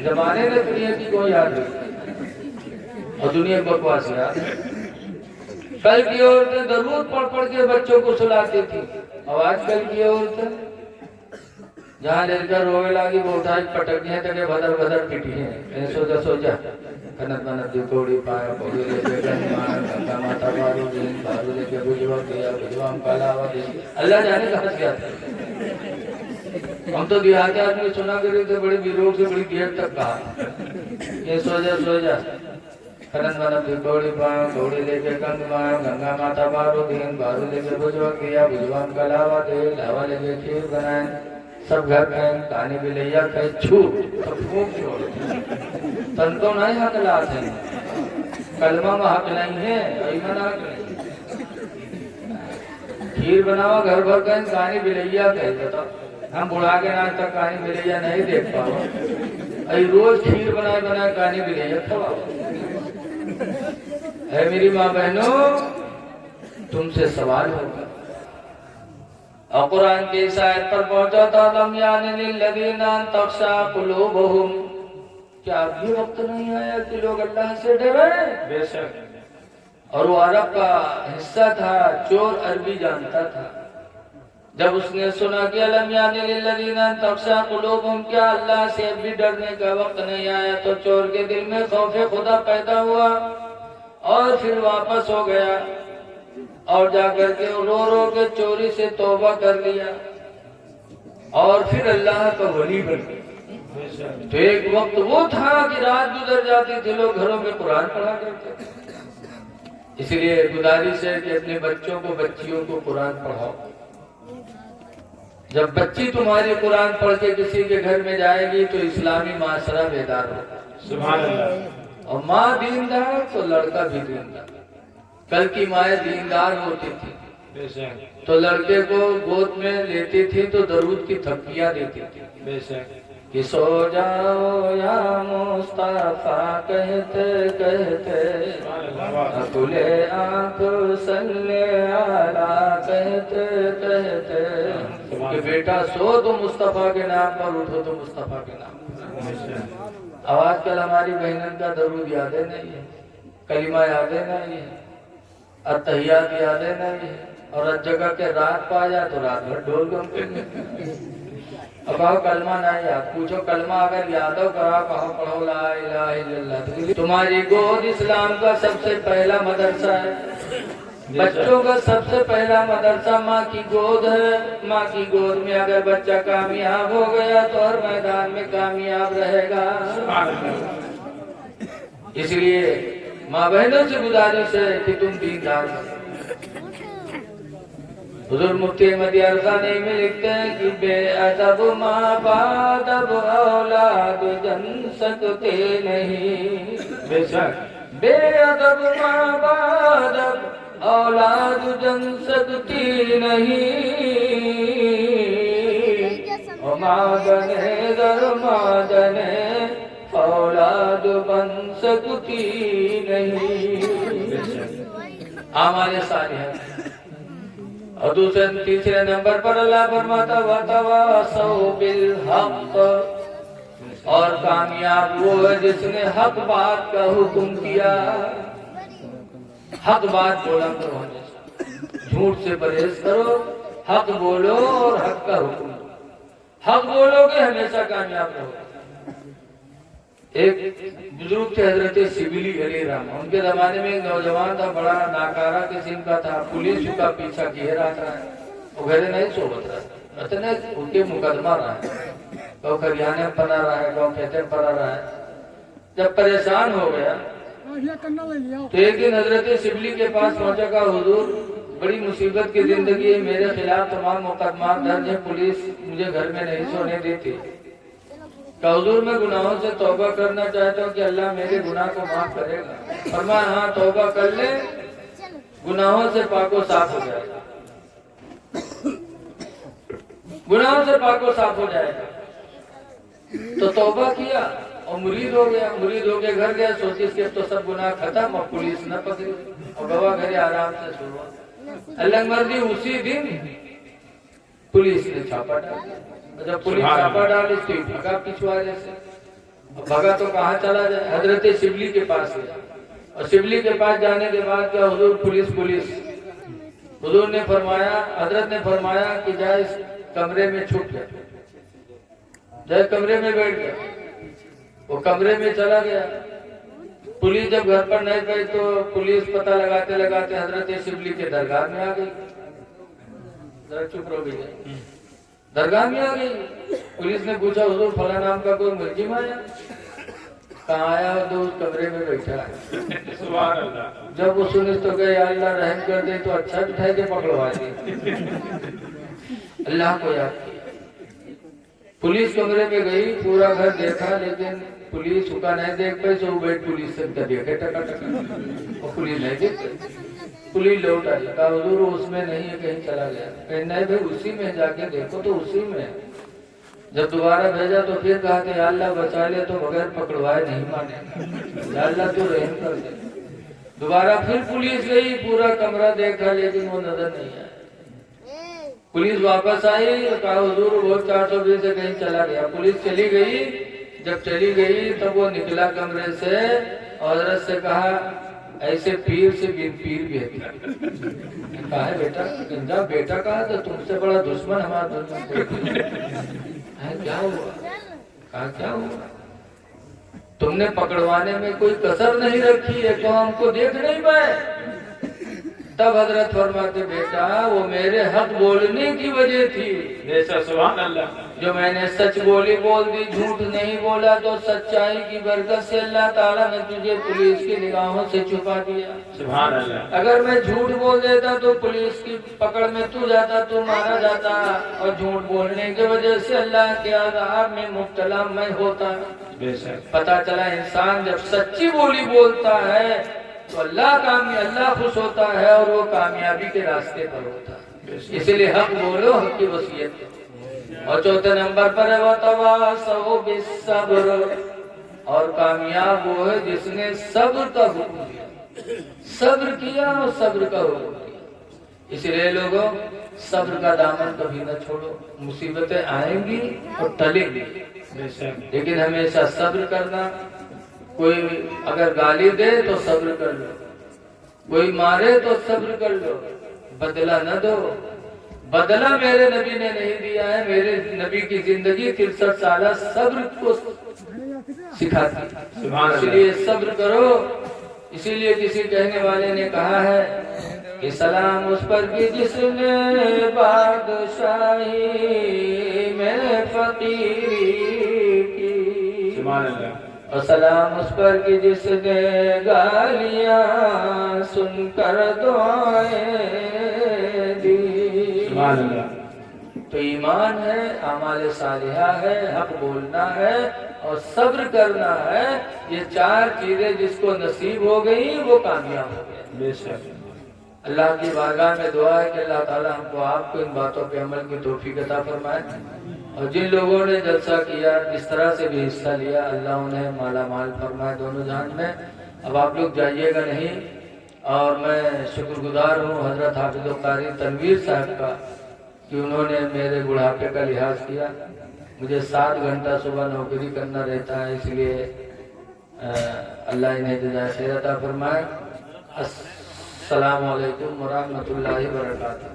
زمانے نے دنیا کی کوئی یاد نہیں اور دنیا بکواس یاد. کل کی عورتیں درود پڑھ پڑھ کے بچوں کو سلاتی تھی اور آج کل کی عورتیں جہاں لے کر روے لاگی وہ اٹھائی پٹکی ہیں تکے بدر بدر پیٹی ہیں. سو جا کنت منت دی کوڑی پایا کوڑی لے کے گنمان گنگا ماتا بارو دین بارو لے کے بجوا کیا بجوام کالاوا دی. اللہ جانے کہاں سے آتے. ہم تو دیہاتی آدمی سنا کرے تھے بڑے بیروگ سے بڑی دیر تک کہا یہ سو جا کنت منت دی کوڑی پایا کوڑی لے کے گنگمان گنگا ماتا بارو دین بارو لے کے بجوا کیا بجوام کالاوا دی. لاوا لے کے کھیر بنائیں سب گھر کہیں کہانی بھی لیا کہیں چھوٹ سب پھونک چھوڑ تن تو نہیں حق لاتے ہیں. کلمہ میں حق نہیں ہے ایمان حق نہیں. کھیر بناوا گھر بھر کہیں کہانی بھی لیا کہیں دیتا ہم بڑھا کے آج تک کہانی بھی لیا نہیں دیکھ پاؤ. ای روز کھیر بنائے کہانی بھی لیا کھوا. اے میری ماں بہنوں تم سے سوال ہوگا. اور قرآن کی اس آیت پر پہنچا تھا لم یان للذین ان تخشع قلوبہم. کیا ابھی وقت نہیں آیا کہ لوگ اللہ سے ڈریں؟ بے شک. اور وہ عرب کا حصہ تھا چور عربی جانتا تھا. جب اس نے سنا کہ لم یان للذین ان تخشع قلوبہم کیا اللہ سے ابھی ڈرنے کا وقت نہیں آیا تو چور کے دل میں خوف خدا پیدا ہوا اور پھر واپس ہو گیا اور جا کر کے رو رو کے چوری سے توبہ کر لیا اور پھر اللہ کا ولی بن گیا. تو ایک وقت وہ تھا کہ رات گزر جاتی تھی لوگ گھروں میں قرآن پڑھا کرتے تھے. اس لیے گزارش ہے کہ اپنے بچوں کو بچیوں کو قرآن پڑھاؤ. جب بچی تمہاری قرآن پڑھ کے کسی کے گھر میں جائے گی تو اسلامی معاشرہ بیدار ہوگا. سبحان اللہ. اور ماں دیندار تو لڑکا بھی دیندار. کل کی مائیں دیندار ہوتی تھی تو لڑکے کو گود میں لیتی تھی تو درود کی تھپکیاں دیتی تھی کہ سو جاؤ یا مصطفیٰ کہتے کہتے کھلے آنکھ صلی علی کہتے کہتے کہ بیٹا سو تو مصطفیٰ کے نام پر اٹھو تو مصطفیٰ کے نام پر. آج کل ہماری بہنوں کا درود یادیں نہیں ہے کلمہ یادیں نہیں ہے اتحیات یادیں نہیں ہے اور اس جگہ کے رات پا جائے تو رات بھر ڈھول گم کے اب کہو کلمہ نہیں یاد پوچھو کلمہ اگر یاد ہو کہو پڑھو لا الہ الا اللہ. تمہاری گود اسلام کا سب سے پہلا مدرسہ ہے. بچوں کا سب سے پہلا مدرسہ ماں کی گود ہے. ماں کی گود میں اگر بچہ کامیاب ہو گیا تو ہر میدان میں کامیاب رہے گا. اس لیے ماں بہنوں سے گزارش ہے کہ تم دیندار بنو. حضور مفتی احمد یارخانی میں لکھتے ہیں کہ بے ادب ماں بادب اولاد جن سکتے نہیں. بے شک بے ادب ماں بادب اولاد جن سکتی نہیں. ماں بنے در ماں جنے اولاد بن سکتی نہیں. اعمال صالحہ. اور تیسرے نمبر پر اللہ فرماتا وتواصوا بالحق. اور کامیاب وہ ہے جس نے حق بات کا حکم کیا. حق بات بولا کرو جھوٹ سے پرہیز کرو حق بولو اور حق کا حکم دو. حق بولو گے ہمیشہ کامیاب رہو. ایک بزرگ تھے حضرت سبیلی علیہ رحمہ. ان کے زمانے میں ایک نوجوان تھا بڑا ناکارہ قسم کا تھا. پولیس کا پیچھا کیے رہا تھا. وہ گھر نہیں سوبت رہا اتنے ان کے مقدمہ رہا ہے کہو کریانے پڑا رہا ہے کہو کہتے پڑا رہا ہے. جب پریشان ہو گیا تو ایک دن حضرت سبیلی کے پاس پہنچا کہ حضور بڑی مصیبت کی زندگی ہے میرے خلاف تمام مقدمات درج ہیں پولیس مجھے گھر میں نہیں سونے دیتی. کہ حضور میں گناہوں سے توبہ کرنا چاہتا ہوں کہ اللہ میرے گناہ کو معاف کرے گا. فرمایا ہاں توبہ کر لے گناہوں سے پاک و صاف ہو جائے گا. گناہوں سے پاک و صاف ہو جائے گا. تو توبہ کیا اور مرید ہو گیا. مرید ہو کے گھر گیا سوچی اس کے تو سب گناہ ختم اور پولیس نہ پکڑی اور گواہ گھر آرام سے سو. اللہ مرضی اسی دن پولیس نے چھاپا ڈالا. جب پولیس چھاپا ڈالی تو بھگا پچھواڑے سے بھگا تو کہاں چلا جائے، حضرت شبلی کے پاس گیا، اور شبلی کے پاس جانے کے بعد کیا، حضور پولیس، حضور نے فرمایا، حضرت نے فرمایا کہ جائے اس کمرے میں چھپ گیا، جائے کمرے میں بیٹھ گیا، وہ کمرے میں چلا گیا۔ پولیس جب گھر پر نہیں گئی تو پولیس پتہ لگاتے لگاتے حضرت شبلی کے درگاہ میں آ گئی، ذرا چپ رہو گئی، درگاہ میں آ گئی۔ پولیس نے پوچھا حضور فلاں نام کا کوئی ملزم آیا؟ کہاں آیا؟ تو اس کمرے میں بیٹھا ہے۔ سبحان اللہ۔ جب وہ سنے تو کہ یا اللہ رحم کر دے تو اچھا بٹھائے کے پکڑوا دے، اللہ کو یاد کیا۔ پولیس کمرے میں گئی، پورا گھر دیکھا، لیکن پولیس کا نہیں دیکھ پائی، سو بیٹھ پولیس سے دیکھے ٹکا ٹکا، اور پولیس نہیں دیکھ پائی۔ پولیس لوٹ آئی، کہا حضور اس میں نہیں ہے، کہیں چلا گیا۔ کہ نہیں بھائی اسی میں جا کے دیکھو تو اسی میں۔ جب دوبارہ بھیجا تو پھر کہا کہ یا اللہ بچا لے تو بغیر پکڑوائے نہیں مانے، یا اللہ تو رحم کر دے۔ دوبارہ پھر پولیس گئی، پورا کمرہ دیکھا لیکن وہ نظر نہیں آیا۔ پولیس واپس آئی، کہا حضور وہ 420 سے کہیں چلا گیا۔ پولیس چلی گئی، جب چلی گئی تب وہ نکلا کمرے سے، حضرت سے کہا ایسے پیر سے بن پیر بھی ہے۔ کہا ہے بیٹا، گنجا بیٹا کہا تو تم سے بڑا دشمن ہمارا دشمن ہے، کیا ہوا؟ کہا کیا ہوا؟ تم نے پکڑوانے میں کوئی کسر نہیں رکھی ہے، تو ہم کو دیکھ نہیں پائے؟ تب حضرت فرماتے بیٹا وہ میرے حق بولنے کی وجہ تھی، جیسا سبحان اللہ، جو میں نے سچ بول دی، جھوٹ نہیں بولا، تو سچائی کی برکت سے اللہ تعالیٰ نے تجھے پولیس کی نگاہوں سے چھپا دیا۔ سبحان اللہ۔ اگر میں جھوٹ بول دیتا تو پولیس کی پکڑ میں تو جاتا، تو مارا جاتا، اور جھوٹ بولنے کی وجہ سے اللہ کے عذاب میں مبتلا میں ہوتا۔ بے شک۔ پتا چلا انسان جب سچی بولی بولتا ہے تو اللہ خوش ہوتا ہے، اور وہ کامیابی کے راستے پر ہوتا ہے۔ اسی لیے حق بولو، حق کی وصیت کرو۔ اور چوتھے نمبر پر ہے وَتَوَاصَوْا بِالصَّبْرِ، اور کامیاب وہ ہے جس نے صبر کا حکم دیا، صبر کیا اور صبر کا حکم دیا۔ اسی لیے لوگوں صبر کا دامن کبھی نہ چھوڑو، مصیبتیں آئیں گی اور ٹلیں گی، بے شک۔ لیکن ہمیشہ صبر کرنا۔ کوئی اگر گالی دے تو صبر کر لو، کوئی مارے تو صبر کر لو، بدلہ نہ دو۔ بدلہ میرے نبی نے نہیں دیا ہے، میرے نبی کی زندگی 63 سالہ صبر کو سکھاتی، اس لیے صبر کرو۔ اسی لیے کسی کہنے والے نے کہا ہے کہ سلام اس پر کی جس نے بادشاہی میں فقیری کی، سبحان اللہ۔ اور سلام اس پر کی جس نے گالیاں سن کر دعائیں دی۔ سبحان اللہ۔ تو ایمان ہے، اعمال صالحہ ہے، حق بولنا ہے اور صبر کرنا ہے۔ یہ 4 چیزیں جس کو نصیب ہو گئی وہ کامیاب ہو گیا۔ بے شک۔ اللہ کی بارگاہ میں دعا ہے کہ اللہ تعالیٰ ہم کو آپ کو ان باتوں پہ عمل کی توفیق عطا فرمائے، اور جن لوگوں نے جلسہ کیا، اس طرح سے بھی حصہ لیا، اللہ انہیں مالا مال فرمائے دونوں جہان میں۔ اب آپ لوگ جائیے گا نہیں، اور میں شکر گزار ہوں حضرت حافظ القاری تنویر صاحب کا کہ انہوں نے میرے بڑھاپے کا لحاظ کیا۔ مجھے 7 گھنٹہ صبح نوکری کرنا رہتا ہے، اس لیے اللہ انہیں جزائے خیر عطا فرمائے۔ السلام علیکم ورحمۃ اللہ وبرکاتہ۔